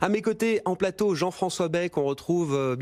À mes côtés, en plateau, Jean-François Bay, qu'on retrouve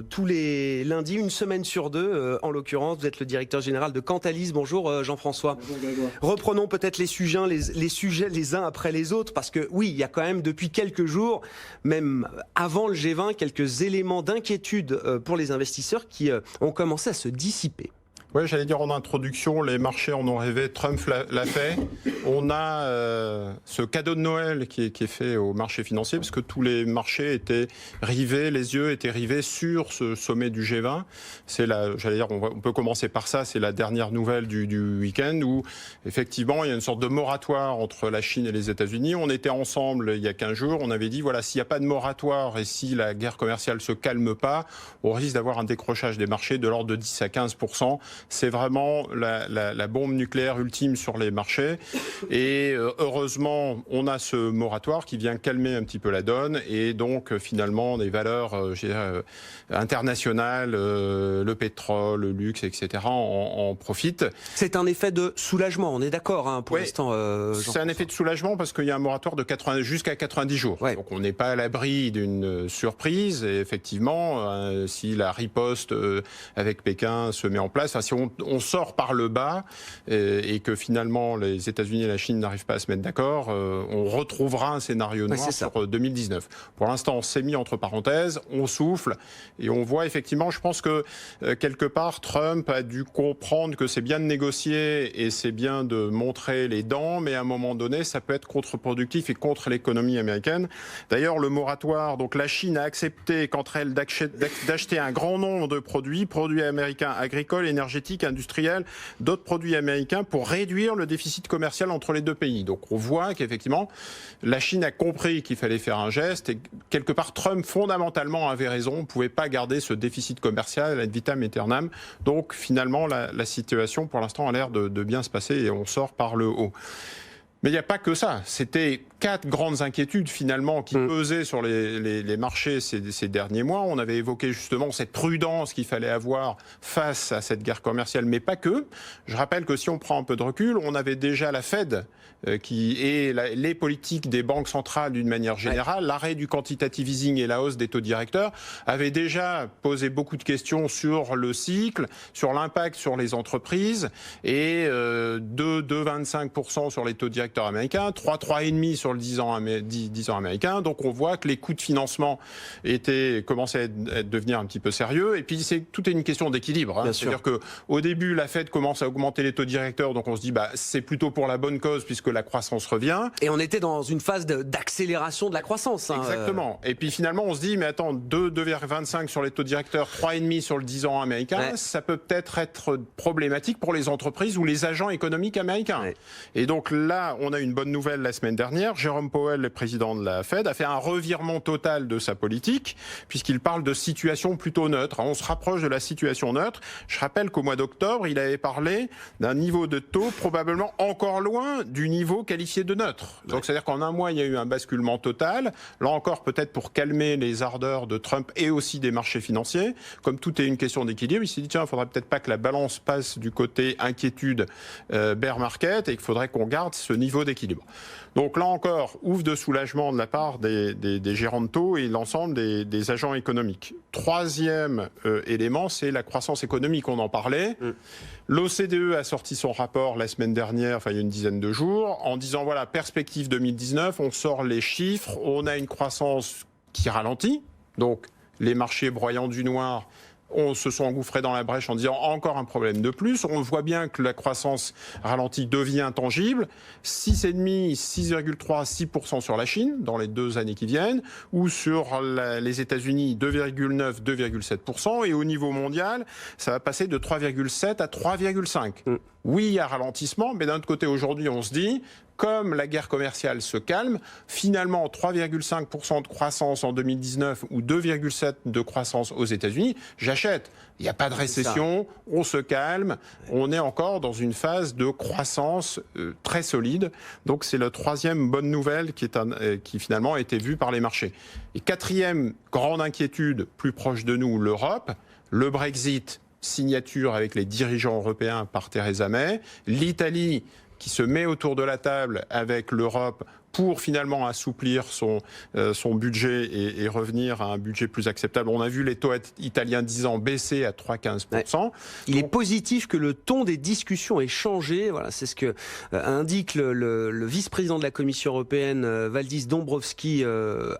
tous les lundis, une semaine sur deux, en l'occurrence. Vous êtes le directeur général de Cantalis. Bonjour Jean-François. Bonjour Grégoire. Reprenons peut-être les sujets les uns après les autres, parce que oui, il y a quand même depuis quelques jours, même avant le G20, quelques éléments d'inquiétude pour les investisseurs qui ont commencé à se dissiper. Oui, j'allais dire en introduction, les marchés en ont rêvé, Trump l'a fait. On a ce cadeau de Noël qui est fait aux marchés financiers, parce que tous les marchés étaient rivés, les yeux étaient rivés sur ce sommet du G20. J'allais dire, on peut commencer par ça, c'est la dernière nouvelle du week-end, où effectivement il y a une sorte de moratoire entre la Chine et les États-Unis. On était ensemble il y a 15 jours, on avait dit, voilà, s'il n'y a pas de moratoire et si la guerre commerciale ne se calme pas, on risque d'avoir un décrochage des marchés de l'ordre de 10 à 15%. C'est vraiment la bombe nucléaire ultime sur les marchés. Et heureusement, on a ce moratoire qui vient calmer un petit peu la donne. Et donc, finalement, des valeurs internationales, le pétrole, le luxe, etc., en profitent. C'est un effet de soulagement, on est d'accord pour l'instant. C'est un effet de soulagement parce qu'il y a un moratoire de jusqu'à 90 jours. Ouais. Donc, on n'est pas à l'abri d'une surprise. Et effectivement, si la riposte avec Pékin se met en place, si on sort par le bas et que finalement les États-Unis et la Chine n'arrivent pas à se mettre d'accord, on retrouvera un scénario noir sur 2019. Pour l'instant, on s'est mis entre parenthèses, on souffle et on voit effectivement, je pense que quelque part, Trump a dû comprendre que c'est bien de négocier et c'est bien de montrer les dents, mais à un moment donné, ça peut être contre-productif et contre l'économie américaine. D'ailleurs, le moratoire, donc la Chine a accepté, quant à elle, d'acheter un grand nombre de produits américains agricoles, énergétiques, industriels, d'autres produits américains pour réduire le déficit commercial entre les deux pays. Donc on voit qu'effectivement, la Chine a compris qu'il fallait faire un geste et quelque part Trump fondamentalement avait raison, on ne pouvait pas garder ce déficit commercial ad vitam aeternam. Donc finalement la situation pour l'instant a l'air de bien se passer et on sort par le haut. Mais il n'y a pas que ça. C'était 4 grandes inquiétudes finalement qui pesaient sur les marchés ces derniers mois. On avait évoqué justement cette prudence qu'il fallait avoir face à cette guerre commerciale, mais pas que. Je rappelle que si on prend un peu de recul, on avait déjà la Fed les politiques des banques centrales d'une manière générale, l'arrêt du quantitative easing et la hausse des taux directeurs avaient déjà posé beaucoup de questions sur le cycle, sur l'impact sur les entreprises et 2,25% sur les taux directeurs américains, 3,5% sur le 10 ans américain. Donc on voit que les coûts de financement commençaient à devenir un petit peu sérieux. Et puis tout est une question d'équilibre. C'est-à-dire qu'au début, la Fed commence à augmenter les taux directeurs, donc on se dit c'est plutôt pour la bonne cause puisque la croissance revient. Et on était dans une phase d'accélération de la croissance. Exactement. Et puis finalement, on se dit, mais attends, 2,25 sur les taux directeurs, 3,5 sur le 10 ans américain, ça peut peut-être être problématique pour les entreprises ou les agents économiques américains. Et donc là, on a une bonne nouvelle la semaine dernière. Jérôme Powell, le président de la Fed, a fait un revirement total de sa politique, puisqu'il parle de situation plutôt neutre. On se rapproche de la situation neutre. Je rappelle qu'au mois d'octobre, il avait parlé d'un niveau de taux probablement encore loin du niveau qualifié de neutre. Donc c'est-à-dire qu'en un mois, il y a eu un basculement total. Là encore, peut-être pour calmer les ardeurs de Trump et aussi des marchés financiers. Comme tout est une question d'équilibre, il s'est dit, tiens, il ne faudrait peut-être pas que la balance passe du côté inquiétude bear market et qu'il faudrait qu'on garde ce niveau d'équilibre. Donc là encore, ouf de soulagement de la part des gérants de taux et l'ensemble des agents économiques. Troisième élément, c'est la croissance économique, on en parlait. L'OCDE a sorti son rapport la semaine dernière, il y a une dizaine de jours, en disant, voilà, perspective 2019, on sort les chiffres, on a une croissance qui ralentit, donc les marchés broyant du noir se sont engouffrés dans la brèche en disant encore un problème de plus. On voit bien que la croissance ralentie devient tangible. 6,5, 6,3, 6% sur la Chine dans les 2 années qui viennent, ou sur les États-Unis 2,9, 2,7%. Et au niveau mondial, ça va passer de 3,7 à 3,5. Oui, il y a ralentissement, mais d'un autre côté, aujourd'hui, on se dit, comme la guerre commerciale se calme, finalement 3,5% de croissance en 2019 ou 2,7% de croissance aux États-Unis, j'achète. Il n'y a pas de récession, on se calme, on est encore dans une phase de croissance très solide. Donc c'est la troisième bonne nouvelle qui finalement a été vue par les marchés. Et quatrième grande inquiétude, plus proche de nous, l'Europe, le Brexit, signature avec les dirigeants européens par Theresa May, l'Italie qui se met autour de la table avec l'Europe pour finalement assouplir son budget et revenir à un budget plus acceptable. On a vu les taux italiens 10 ans baisser à 3,15%. Ouais. Il est positif que le ton des discussions ait changé. Voilà, c'est ce que indique le vice-président de la Commission européenne, Valdis Dombrovskis,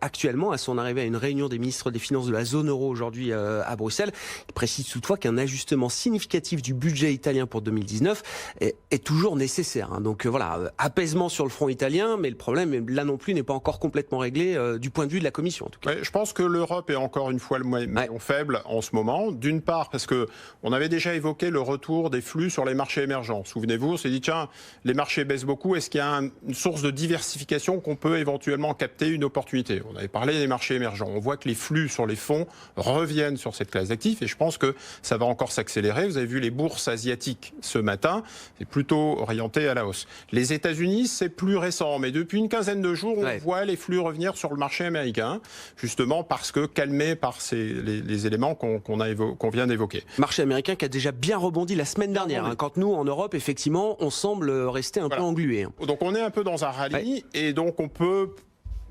actuellement, à son arrivée à une réunion des ministres des Finances de la zone euro aujourd'hui à Bruxelles. Il précise toutefois qu'un ajustement significatif du budget italien pour 2019 est toujours nécessaire. Hein. Donc voilà, apaisement sur le front italien, mais le problème là non plus n'est pas encore complètement réglé du point de vue de la Commission en tout cas. Ouais, je pense que l'Europe est encore une fois le maillon faible en ce moment. D'une part parce que on avait déjà évoqué le retour des flux sur les marchés émergents. Souvenez-vous, on s'est dit tiens, les marchés baissent beaucoup, est-ce qu'il y a une source de diversification qu'on peut éventuellement capter une opportunité? On avait parlé des marchés émergents. On voit que les flux sur les fonds reviennent sur cette classe d'actifs et je pense que ça va encore s'accélérer. Vous avez vu les bourses asiatiques ce matin, c'est plutôt orienté à la hausse. Les États-Unis, c'est plus récent, mais depuis une quinzaine de jours, on voit les flux revenir sur le marché américain, justement parce que calmés par les éléments qu'on vient d'évoquer. Marché américain qui a déjà bien rebondi la semaine dernière, hein, quand nous, en Europe, effectivement, on semble rester un peu englué. Hein. Donc on est un peu dans un rallye, et donc on peut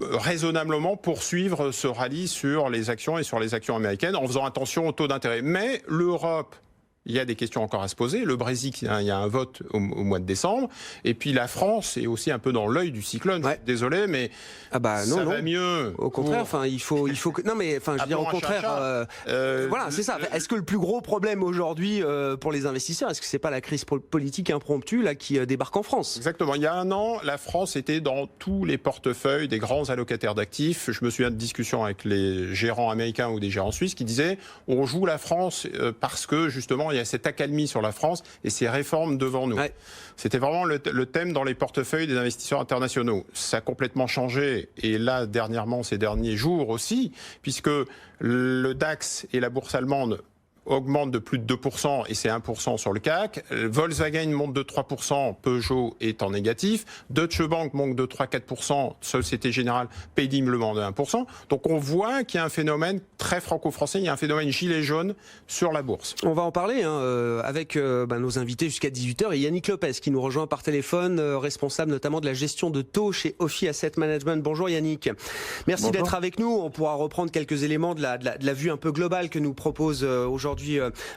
raisonnablement poursuivre ce rallye sur les actions et sur les actions américaines en faisant attention au taux d'intérêt. Mais l'Europe, il y a des questions encore à se poser. Le Brexit, il y a un vote au mois de décembre. Et puis la France est aussi un peu dans l'œil du cyclone. Je suis désolé, mais ça va mieux. Au contraire, il faut que... Non, mais je veux dire, au contraire... voilà, c'est ça. Est-ce que le plus gros problème aujourd'hui pour les investisseurs, est-ce que c'est pas la crise politique impromptue là, qui débarque en France? Exactement. Il y a un an, la France était dans tous les portefeuilles des grands allocataires d'actifs. Je me souviens de discussions avec les gérants américains ou des gérants suisses qui disaient on joue la France parce que justement il y a cette accalmie sur la France et ces réformes devant nous. C'était vraiment le thème dans les portefeuilles des investisseurs internationaux. Ça a complètement changé, et là, dernièrement, ces derniers jours aussi, puisque le DAX et la bourse allemande augmente de plus de 2% et c'est 1% sur le CAC. Volkswagen monte de 3%, Peugeot est en négatif. Deutsche Bank monte de 3-4%, Société Générale péniblement de 1%. Donc on voit qu'il y a un phénomène très franco-français, il y a un phénomène gilet jaune sur la bourse. On va en parler avec nos invités jusqu'à 18h et Yannick Lopez qui nous rejoint par téléphone, responsable notamment de la gestion de taux chez Ophi Asset Management. Bonjour Yannick. Merci d'être avec nous. On pourra reprendre quelques éléments de la vue un peu globale que nous propose aujourd'hui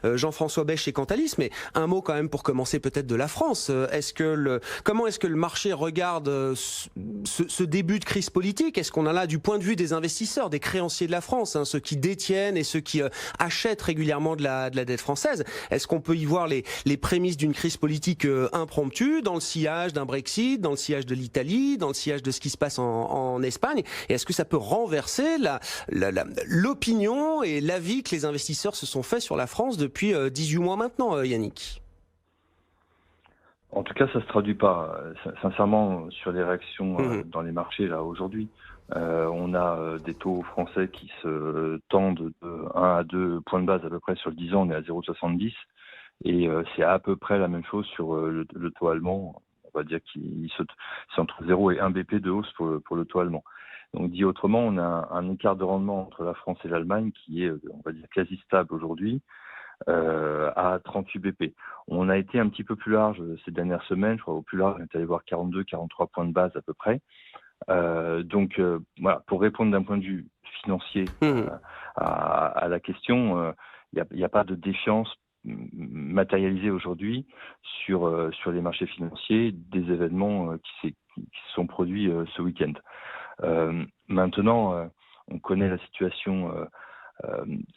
Jean-François Bech chez Cantalis, mais un mot quand même pour commencer peut-être de la France. Comment est-ce que le marché regarde ce début de crise politique? Est-ce qu'on a là du point de vue des investisseurs, des créanciers de la France, ceux qui détiennent et ceux qui achètent régulièrement de la dette française? Est-ce qu'on peut y voir les prémices d'une crise politique impromptue dans le sillage d'un Brexit, dans le sillage de l'Italie, dans le sillage de ce qui se passe en Espagne? Et est-ce que ça peut renverser l'opinion et l'avis que les investisseurs se sont faits sur la France depuis 18 mois maintenant, Yannick? En tout cas, ça se traduit pas, sincèrement, sur les réactions dans les marchés là aujourd'hui. On a des taux français qui se tendent de 1 à 2 points de base à peu près sur le 10 ans, on est à 0,70 et c'est à peu près la même chose sur le taux allemand. On va dire c'est entre 0 et 1 BP de hausse pour le taux allemand. Donc dit autrement, on a un écart de rendement entre la France et l'Allemagne qui est, on va dire, quasi stable aujourd'hui à 38 BP. On a été un petit peu plus large ces dernières semaines, je crois au plus large on est allé voir 42-43 points de base à peu près. Donc voilà, pour répondre d'un point de vue financier à la question, il n'y a pas de défiance matérialisée aujourd'hui sur les marchés financiers des événements qui se sont produits ce week-end. Maintenant, on connaît la situation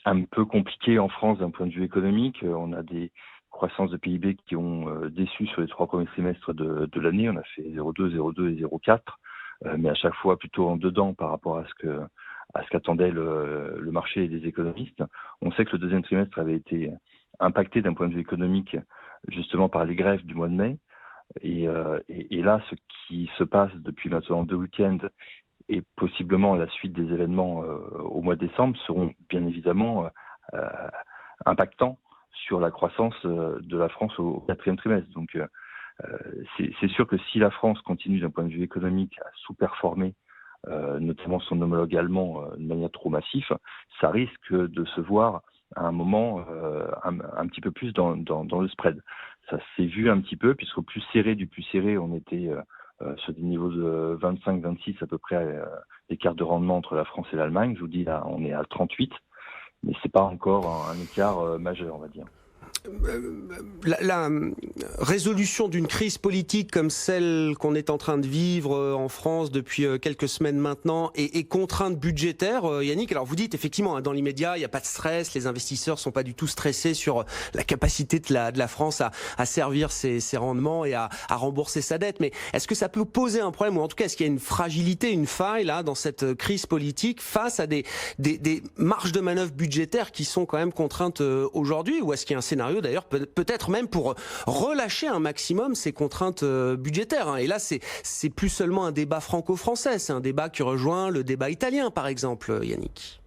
un peu compliquée en France d'un point de vue économique. On a des croissances de PIB qui ont déçu sur les 3 premiers trimestres de l'année. On a fait 0,2, 0,2 et 0,4, mais à chaque fois plutôt en dedans par rapport à ce qu'attendait le marché et les économistes. On sait que le deuxième trimestre avait été impacté d'un point de vue économique justement par les grèves du mois de mai. Et là, ce qui se passe depuis maintenant 2 week-ends et possiblement la suite des événements au mois de décembre seront bien évidemment impactants sur la croissance de la France au 4e trimestre. Donc c'est sûr que si la France continue d'un point de vue économique à sous-performer, notamment son homologue allemand de manière trop massive, ça risque de se voir à un moment un petit peu plus dans le spread. Ça s'est vu un petit peu, puisqu'au plus serré du plus serré, on était sur des niveaux de 25-26 à peu près l'écart de rendement entre la France et l'Allemagne. Je vous dis, là, on est à 38, mais c'est pas encore un écart majeur, on va dire. La résolution d'une crise politique comme celle qu'on est en train de vivre en France depuis quelques semaines maintenant et contrainte budgétaire, Yannick, alors vous dites effectivement, dans l'immédiat, il n'y a pas de stress, les investisseurs sont pas du tout stressés sur la capacité de la France à servir ses rendements et à rembourser sa dette, mais est-ce que ça peut poser un problème, ou en tout cas est-ce qu'il y a une fragilité, une faille là dans cette crise politique face à des marges de manœuvre budgétaires qui sont quand même contraintes aujourd'hui, ou est-ce qu'il y a un scénario d'ailleurs peut-être même pour relâcher un maximum ces contraintes budgétaires. Et là, c'est plus seulement un débat franco-français, c'est un débat qui rejoint le débat italien, par exemple, Yannick.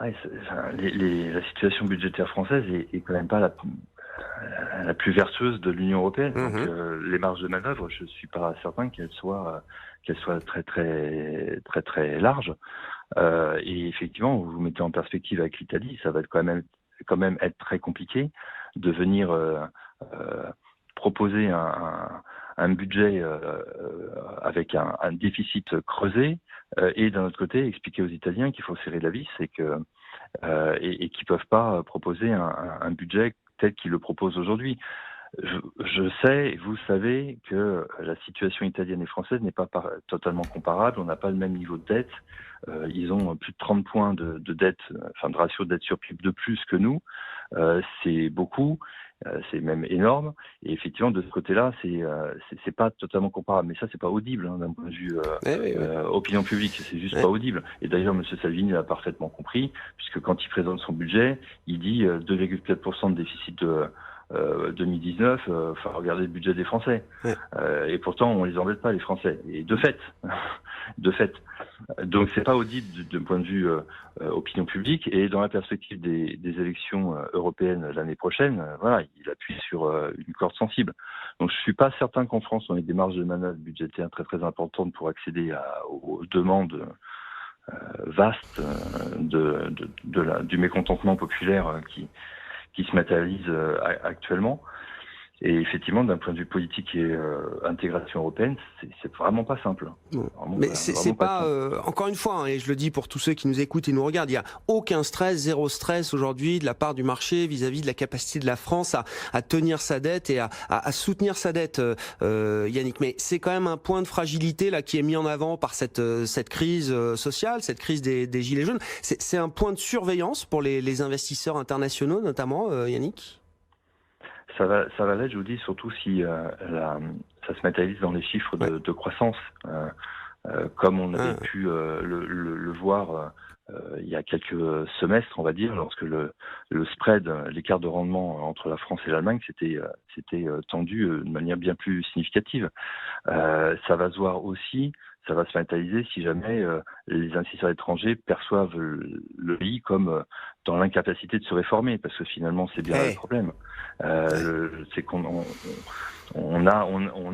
La situation budgétaire française est quand même pas la plus vertueuse de l'Union européenne. Donc, les marges de manœuvre, je suis pas certain qu'elles soient très très très très larges. Et effectivement, vous vous mettez en perspective avec l'Italie, ça va être quand même être très compliqué de venir proposer un budget avec un déficit creusé et d'un autre côté expliquer aux Italiens qu'il faut serrer la vis et qu'ils peuvent pas proposer un budget tel qu'ils le proposent aujourd'hui. Je sais, et vous savez, que la situation italienne et française n'est pas totalement comparable. On n'a pas le même niveau de dette. Ils ont plus de 30 points de dette, de ratio de dette sur PIB de plus que nous. C'est beaucoup, c'est même énorme. Et effectivement, de ce côté-là, c'est pas totalement comparable. Mais ça, c'est pas audible d'un point de vue opinion publique. C'est juste pas audible. Et d'ailleurs, M. Salvini l'a parfaitement compris, puisque quand il présente son budget, il dit 2,4% de déficit de 2019, faut regarder le budget des Français. Et pourtant, on les embête pas, les Français. Et de fait. Donc, c'est pas audible d'un point de vue opinion publique. Et dans la perspective des élections européennes l'année prochaine, voilà, il appuie sur une corde sensible. Donc, je suis pas certain qu'en France, on ait des marges de manœuvre budgétaires très très importantes pour accéder aux demandes vastes du mécontentement populaire qui se matérialise actuellement. Et effectivement, d'un point de vue politique et intégration européenne, c'est vraiment pas simple. Mais c'est pas encore une fois, et je le dis pour tous ceux qui nous écoutent et nous regardent, il y a aucun stress, zéro stress aujourd'hui de la part du marché vis-à-vis de la capacité de la France à tenir sa dette et à soutenir sa dette, Yannick. Mais c'est quand même un point de fragilité là qui est mis en avant par cette crise sociale, cette crise des gilets jaunes. C'est un point de surveillance pour les investisseurs internationaux, notamment, Yannick. Ça va l'être, je vous dis, surtout si ça se matérialise dans les chiffres de croissance, comme on avait pu le voir il y a quelques semestres, on va dire, lorsque le spread, l'écart de rendement entre la France et l'Allemagne s'était tendu de manière bien plus significative. Ça va se voir aussi, ça va se matérialiser si jamais les investisseurs étrangers perçoivent le pays comme dans l'incapacité de se réformer, parce que finalement c'est bien le problème. C'est qu'on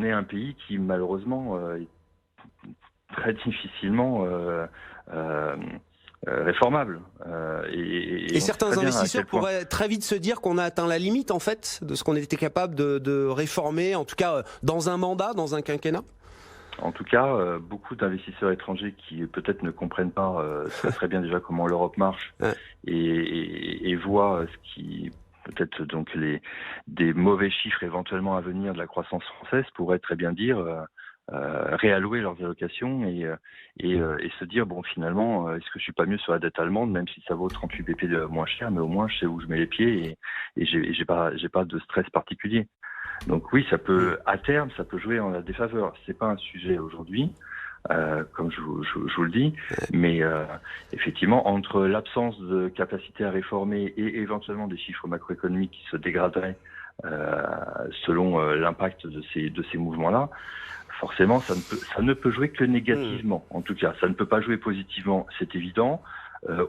est un pays qui malheureusement est très difficilement réformable. Et certains investisseurs pourraient très vite se dire qu'on a atteint la limite en fait de ce qu'on était capable de réformer, en tout cas dans un mandat, dans un quinquennat. En tout cas, beaucoup d'investisseurs étrangers qui peut-être ne comprennent pas très bien déjà comment l'Europe marche et voient ce qui peut-être donc des mauvais chiffres éventuellement à venir de la croissance française pourraient très bien dire réallouer leurs allocations et se dire bon finalement est-ce que je suis pas mieux sur la dette allemande même si ça vaut 38 BP de moins cher, mais au moins je sais où je mets les pieds et j'ai pas de stress particulier. Donc oui, ça peut, à terme, ça peut jouer en la défaveur. C'est pas un sujet aujourd'hui, comme je vous le dis, mais effectivement, entre l'absence de capacité à réformer et éventuellement des chiffres macroéconomiques qui se dégraderaient selon l'impact de ces mouvements-là, forcément, ça ne peut jouer que négativement. En tout cas, ça ne peut pas jouer positivement, c'est évident.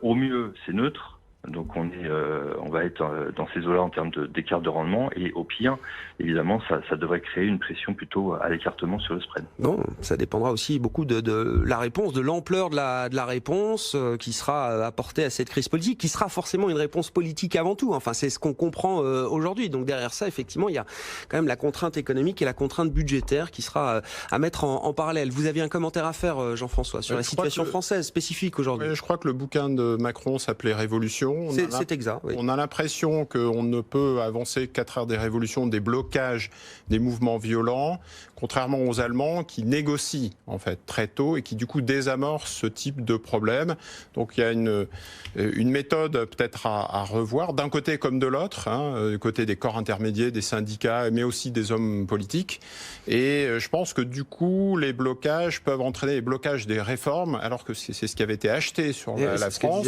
Au mieux, c'est neutre. Donc on va être dans ces eaux-là en termes d'écart de rendement, et au pire, évidemment, ça devrait créer une pression plutôt à l'écartement sur le spread. Bon, ça dépendra aussi beaucoup de la réponse, de l'ampleur de la réponse qui sera apportée à cette crise politique, qui sera forcément une réponse politique avant tout. Enfin, c'est ce qu'on comprend aujourd'hui. Donc derrière ça, effectivement, il y a quand même la contrainte économique et la contrainte budgétaire qui sera à mettre en parallèle. Vous aviez un commentaire à faire, Jean-François, sur la situation française spécifique aujourd'hui. Je crois que le bouquin de Macron s'appelait Révolution. C'est exact. Oui. On a l'impression qu'on ne peut avancer qu'à travers des révolutions, des blocages, des mouvements violents, contrairement aux Allemands qui négocient en fait très tôt et qui du coup désamorcent ce type de problème. Donc il y a une méthode peut-être à revoir d'un côté comme de l'autre, du côté des corps intermédiaires, des syndicats, mais aussi des hommes politiques. Et je pense que du coup les blocages peuvent entraîner les blocages des réformes, alors que c'est ce qui avait été acheté sur la France.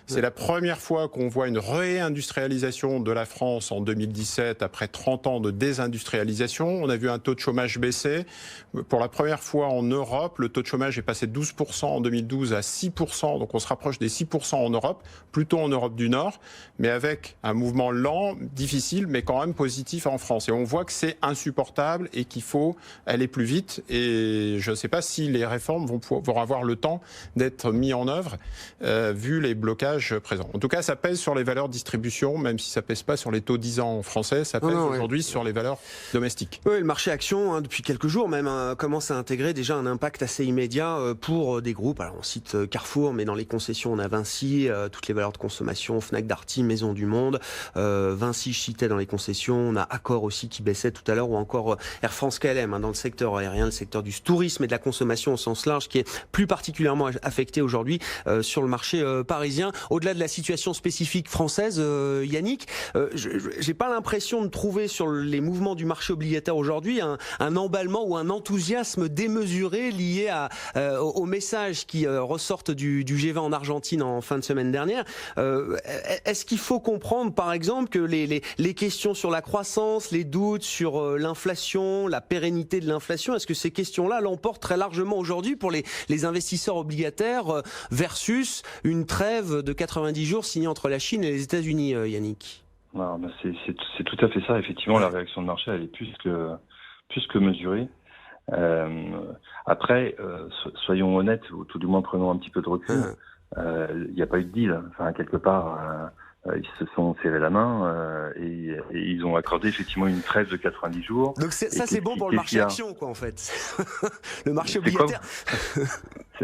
C'est la première fois qu'on voit une réindustrialisation de la France en 2017, après 30 ans de désindustrialisation. On a vu un taux de chômage baisser. Pour la première fois en Europe, le taux de chômage est passé de 12% en 2012 à 6%. Donc on se rapproche des 6% en Europe, plutôt en Europe du Nord, mais avec un mouvement lent, difficile, mais quand même positif en France. Et on voit que c'est insupportable et qu'il faut aller plus vite. Et je ne sais pas si les réformes vont avoir le temps d'être mis en œuvre, vu les blocages présents. En tout cas, ça pèse sur les valeurs de distribution, même si ça ne pèse pas sur les taux 10 ans français, ça pèse aujourd'hui sur les valeurs domestiques. Oui, le marché action, depuis quelques jours même, commence à intégrer déjà un impact assez immédiat pour des groupes. Alors on cite Carrefour, mais dans les concessions, on a Vinci, toutes les valeurs de consommation, Fnac Darty, Maison du Monde. Vinci, je citais dans les concessions, on a Accor aussi qui baissait tout à l'heure, ou encore Air France KLM, dans le secteur aérien, le secteur du tourisme et de la consommation au sens large, qui est plus particulièrement affecté aujourd'hui sur le marché parisien. Au-delà de la situation spécifique française, Yannick, j'ai pas l'impression de trouver sur les mouvements du marché obligataire aujourd'hui un emballement ou un enthousiasme démesuré lié aux messages qui ressortent du G20 en Argentine en fin de semaine dernière. Est-ce qu'il faut comprendre, par exemple, que les questions sur la croissance, les doutes sur l'inflation, la pérennité de l'inflation, est-ce que ces questions-là l'emportent très largement aujourd'hui pour les investisseurs obligataires versus une trêve de 90 jours signée entre la Chine et les États-Unis, Yannick? C'est tout à fait ça. Effectivement, la réaction de marché, elle est plus que mesurée. Après, soyons honnêtes, ou tout du moins prenons un petit peu de recul. Il n'y a pas eu de deal. Enfin, quelque part, ils se sont serrés la main et ils ont accordé effectivement une trêve de 90 jours. Donc ça, c'est bon pour le marché action, quoi, en fait. Le marché obligataire.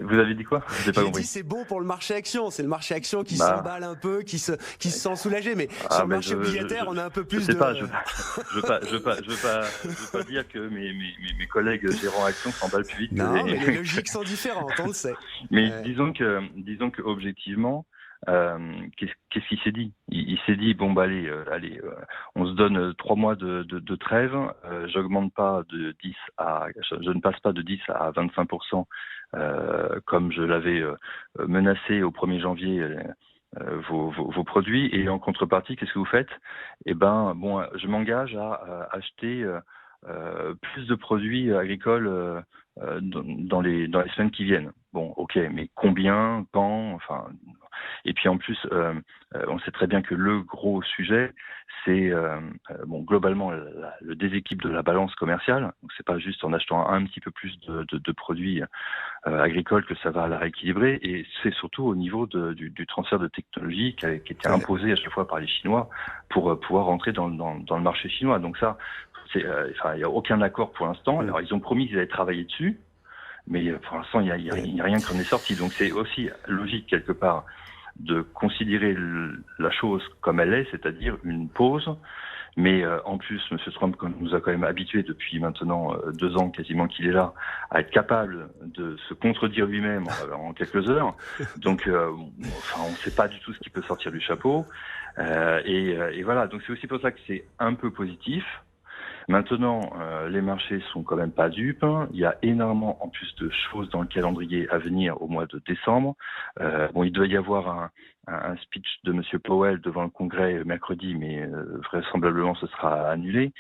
Vous avez dit quoi? J'ai pas compris. Dit c'est bon pour le marché action. C'est le marché action qui s'emballe un peu, qui se sent soulagé. Mais sur le marché obligataire, on a un peu plus de. Je veux pas dire que mes collègues gérants actions s'emballent plus vite. Non, mais les logiques sont différentes, on le sait. Mais disons que objectivement, qu'est-ce qu'il s'est dit? Il s'est dit bon bah allez, on se donne 3 mois de trêve. J'augmente pas je ne passe pas de 10 à 25%. Comme je l'avais menacé au 1er janvier vos produits, et en contrepartie, qu'est-ce que vous faites? Je m'engage à acheter plus de produits agricoles dans les semaines qui viennent. Bon, ok, mais combien, quand, enfin. Et puis en plus, on sait très bien que le gros sujet, c'est globalement le déséquilibre de la balance commerciale. Donc c'est pas juste en achetant un petit peu plus de produits agricoles que ça va la rééquilibrer. Et c'est surtout au niveau du transfert de technologie qui était imposé à chaque fois par les Chinois pour pouvoir rentrer dans le marché chinois. Donc ça, il n'y a aucun accord pour l'instant. Alors ils ont promis qu'ils allaient travailler dessus. Mais pour l'instant, il n'y a rien qui en est sorti. Donc c'est aussi logique, quelque part, de considérer la chose comme elle est, c'est-à-dire une pause. Mais en plus, M. Trump nous a quand même habitués depuis maintenant 2 ans quasiment qu'il est là, à être capable de se contredire lui-même en quelques heures. Donc on ne sait pas du tout ce qui peut sortir du chapeau. Et voilà, donc c'est aussi pour ça que c'est un peu positif. Maintenant, les marchés sont quand même pas dupes. Il y a énormément en plus de choses dans le calendrier à venir au mois de décembre. Il doit y avoir un speech de M. Powell devant le Congrès mercredi, mais vraisemblablement ce sera annulé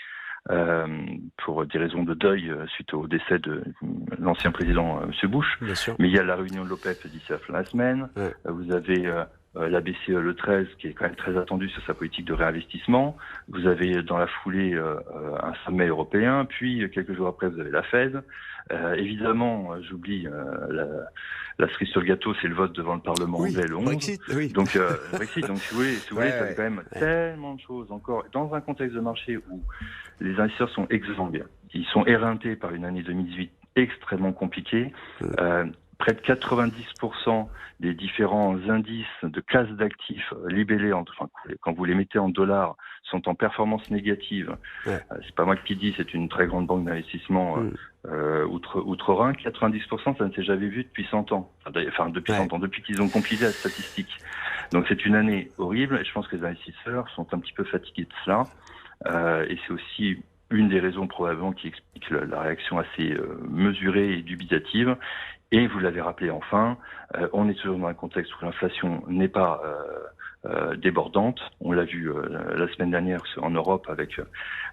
pour des raisons de deuil suite au décès de l'ancien président M. Bush. Bien sûr. Mais il y a la réunion de l'OPEP d'ici à la fin de la semaine. Ouais. Vous avez la BCE le 13, qui est quand même très attendue sur sa politique de réinvestissement. Vous avez dans la foulée un sommet européen, puis quelques jours après, vous avez la Fed. Évidemment, j'oublie la cerise sur le gâteau, c'est le vote devant le Parlement anglais le 11. Brexit, oui. Donc, Brexit, donc si vous voulez, ça fait quand même tellement de choses encore. Dans un contexte de marché où les investisseurs sont exsangues, ils sont éreintés par une année 2018 extrêmement compliquée, près de 90% des différents indices de classes d'actifs libellés, quand vous les mettez en dollars, sont en performance négative. C'est pas moi qui dis, c'est une très grande banque d'investissement outre-Rhin. 90%, ça ne s'est jamais vu depuis 100 ans. Enfin, depuis 100 ans, depuis qu'ils ont compilé la statistique. Donc c'est une année horrible et je pense que les investisseurs sont un petit peu fatigués de cela. Et c'est aussi une des raisons probablement qui explique la réaction assez mesurée et dubitative. Et vous l'avez rappelé enfin, on est toujours dans un contexte où l'inflation n'est pas débordante. On l'a vu la semaine dernière en Europe avec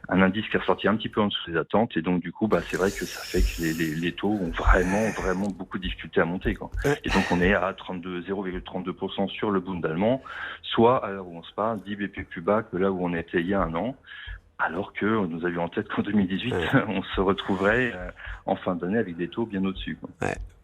un indice qui est ressorti un petit peu en dessous des attentes. Et donc du coup, c'est vrai que ça fait que les taux ont vraiment beaucoup de difficultés à monter, quoi. Et donc on est à 0,32% sur le Bund allemand, soit à l'heure où on se parle 10 BP plus bas que là où on était il y a un an. Alors que nous avions en tête qu'en 2018, on se retrouverait en fin d'année avec des taux bien au-dessus, quoi.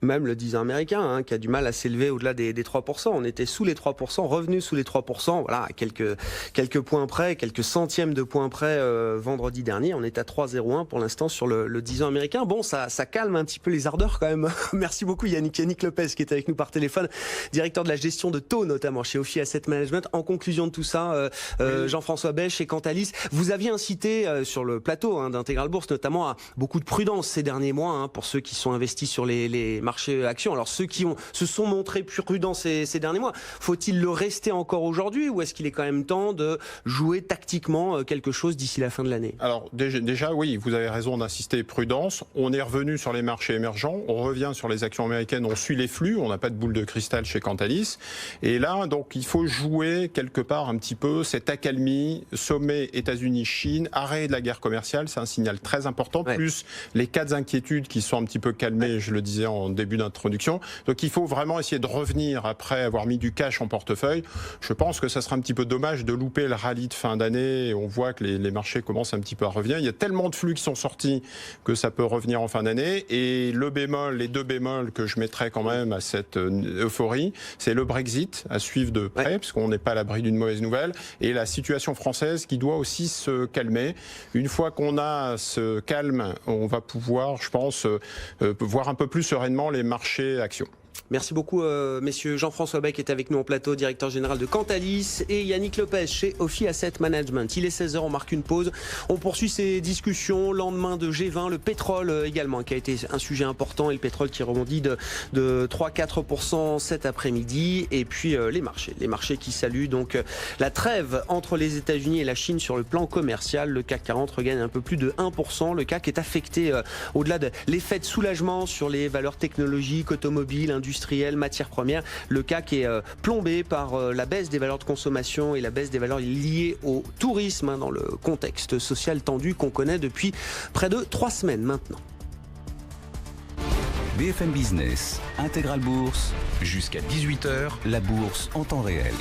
Même le 10 ans américain, qui a du mal à s'élever au-delà des 3%. On était sous les 3%, revenu sous les 3%, voilà, à quelques points près, quelques centièmes de points près vendredi dernier. On est à 3,01 pour l'instant sur le 10 ans américain. Bon, ça calme un petit peu les ardeurs quand même. Merci beaucoup Yannick Lopez qui est avec nous par téléphone, directeur de la gestion de taux notamment chez Ophi Asset Management. En conclusion de tout ça, Jean-François Bech chez Cantalis, vous aviez incité sur le plateau d'Intégral Bourse notamment à beaucoup de prudence ces derniers mois pour ceux qui sont investis sur les marchés actions. Alors ceux qui se sont montrés plus prudents ces derniers mois, faut-il le rester encore aujourd'hui ou est-ce qu'il est quand même temps de jouer tactiquement quelque chose d'ici la fin de l'année? Alors déjà oui, vous avez raison d'insister, prudence. On est revenu sur les marchés émergents, on revient sur les actions américaines, on suit les flux, on n'a pas de boule de cristal chez Cantalis. Et là, donc il faut jouer quelque part un petit peu cette accalmie, sommet États-Unis-Chine, arrêt de la guerre commerciale, c'est un signal très important, plus les 4 inquiétudes qui sont un petit peu calmées, je le disais en début d'introduction. Donc il faut vraiment essayer de revenir après avoir mis du cash en portefeuille. Je pense que ça sera un petit peu dommage de louper le rallye de fin d'année. On voit que les marchés commencent un petit peu à revenir. Il y a tellement de flux qui sont sortis que ça peut revenir en fin d'année. Et les 2 bémols que je mettrais quand même à cette euphorie, c'est le Brexit à suivre de près, parce qu'on n'est pas à l'abri d'une mauvaise nouvelle, et la situation française qui doit aussi se calmer. Une fois qu'on a ce calme, on va pouvoir, je pense, voir un peu plus sereinement les marchés actions. Merci beaucoup, messieurs. Jean-François Bech est avec nous en plateau, directeur général de Cantalis, et Yannick Lopez chez Ophi Asset Management. Il est 16h, on marque une pause. On poursuit ces discussions. Lendemain de G20, le pétrole également, qui a été un sujet important, et le pétrole qui rebondit de 3-4% cet après-midi. Et puis les marchés qui saluent donc la trêve entre les États-Unis et la Chine sur le plan commercial. Le CAC 40 regagne un peu plus de 1%. Le CAC est affecté au-delà de l'effet de soulagement sur les valeurs technologiques, automobiles, industrielles, matières premières. Le CAC est plombé par la baisse des valeurs de consommation et la baisse des valeurs liées au tourisme dans le contexte social tendu qu'on connaît depuis près de 3 semaines maintenant. BFM Business, Intégral Bourse, jusqu'à 18h, la bourse en temps réel.